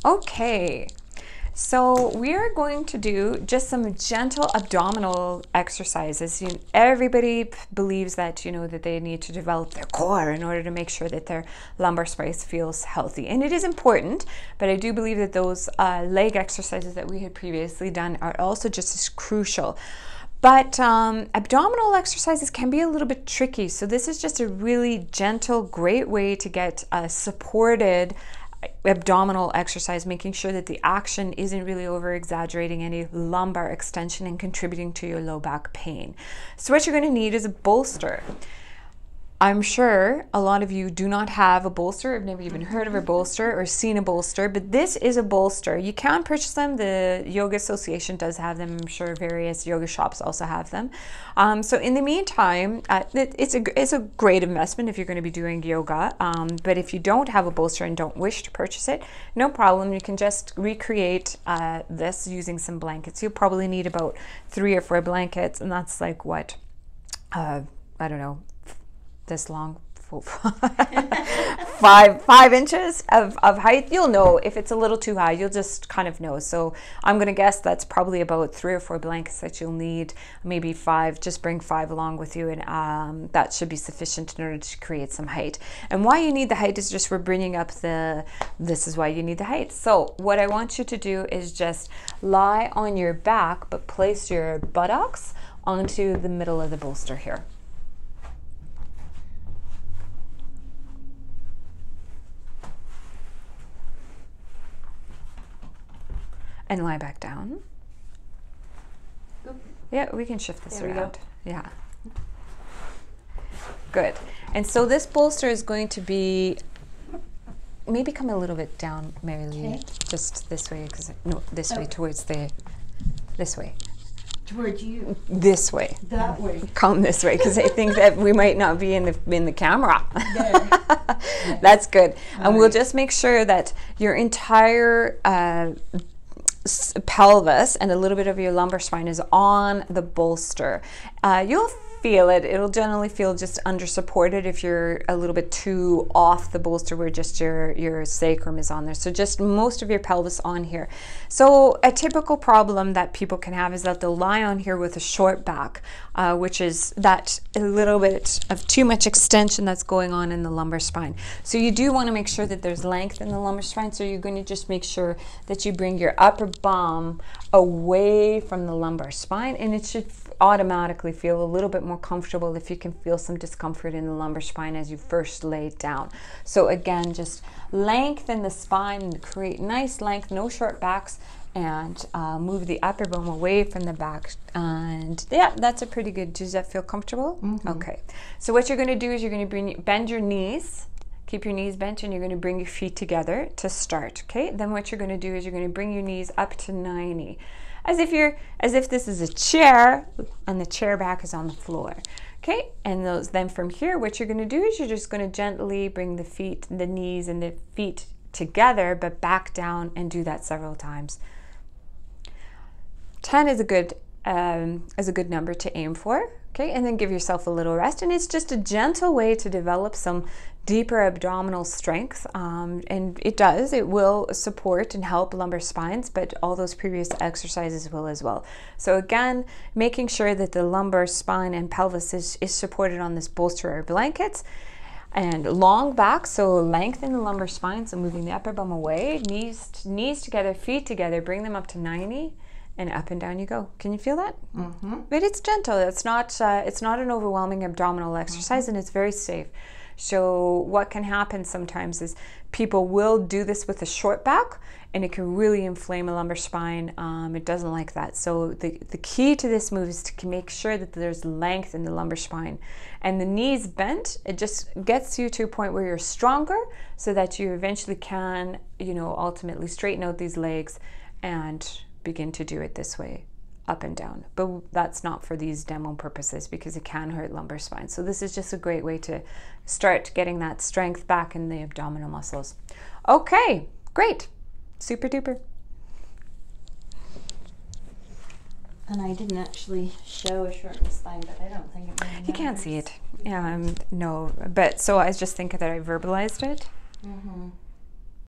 Okay, so we are going to do just some gentle abdominal exercises. Everybody believes that, that they need to develop their core in order to make sure that their lumbar spine feels healthy. And it is important, but I do believe that those leg exercises that we had previously done are also just as crucial. But abdominal exercises can be a little bit tricky. So this is just a really gentle, great way to get supported abdominal exercise, making sure that the action isn't really over exaggerating any lumbar extension and contributing to your low back pain. So what you're going to need is a bolster. I'm sure a lot of you do not have a bolster. I've never even heard of a bolster or seen a bolster, but this is a bolster. You can purchase them. The Yoga Association does have them. I'm sure various yoga shops also have them. So in the meantime, it's a great investment if you're going to be doing yoga. But if you don't have a bolster and don't wish to purchase it, no problem. You can just recreate this using some blankets. You'll probably need about 3 or 4 blankets, and that's like what? I don't know. This long, 5 inches of height. You'll know if it's a little too high. You'll just kind of know. So I'm going to guess that's probably about 3 or 4 blankets that you'll need. Maybe 5. Just bring 5 along with you, and that should be sufficient in order to create some height. And why you need the height is just we're bringing up this is why you need the height. So what I want you to do is just lie on your back, but place your buttocks onto the middle of the bolster here. And lie back down. Yeah, we can shift this around. Yeah. Good. And so this bolster is going to be, maybe come a little bit down, Mary Lee, just this way, this way towards this way. Towards you. This way. That way. Come this way, because I think that we might not be in the camera. There. That's good. And we'll just make sure that your entire pelvis and a little bit of your lumbar spine is on the bolster. You'll feel it. It'll generally feel just under supported if you're a little bit too off the bolster where just your sacrum is on there. So just most of your pelvis on here. So a typical problem that people can have is that they'll lie on here with a short back, which is that a little bit of too much extension that's going on in the lumbar spine. So you do want to make sure that there's length in the lumbar spine. So you're going to just make sure that you bring your upper bum away from the lumbar spine, and it should automatically feel a little bit more comfortable if you can feel some discomfort in the lumbar spine as you first lay it down. So again, just lengthen the spine and create nice length, no short backs, and move the upper bone away from the back. And yeah, that's a pretty good. Does that feel comfortable? Mm-hmm. Okay. So what you're going to do is you're going to bend your knees. Keep your knees bent, and you're going to bring your feet together to start. Okay. Then what you're going to do is you're going to bring your knees up to 90. As if this is a chair and the chair back is on the floor. Okay, and then from here, what you're going to do is you're just going to gently bring the knees and the feet together, but back down, and do that several times. 10 is a good number to aim for. Okay, and then give yourself a little rest, and it's just a gentle way to develop some deeper abdominal strength, and it will support and help lumbar spines, but all those previous exercises will as well. So again, making sure that the lumbar spine and pelvis is supported on this bolster or blankets, and long back, so lengthen the lumbar spine, so moving the upper bum away, knees together, feet together, bring them up to 90. And up and down you go. Can you feel that? Mm-hmm. But it's gentle. It's not an overwhelming abdominal exercise, mm-hmm. and it's very safe. So what can happen sometimes is people will do this with a short back, and it can really inflame a lumbar spine. It doesn't like that. So the key to this move is to make sure that there's length in the lumbar spine. And the knees bent, it just gets you to a point where you're stronger, so that you eventually can, ultimately straighten out these legs and begin to do it this way, up and down. But that's not for these demo purposes, because it can hurt lumbar spine. So this is just a great way to start getting that strength back in the abdominal muscles. Okay, great. Super duper. And I didn't actually show a shortened spine, but I don't think it really matters. You can't see it. Yeah, no. But so I just think that I verbalized it. Mm-hmm.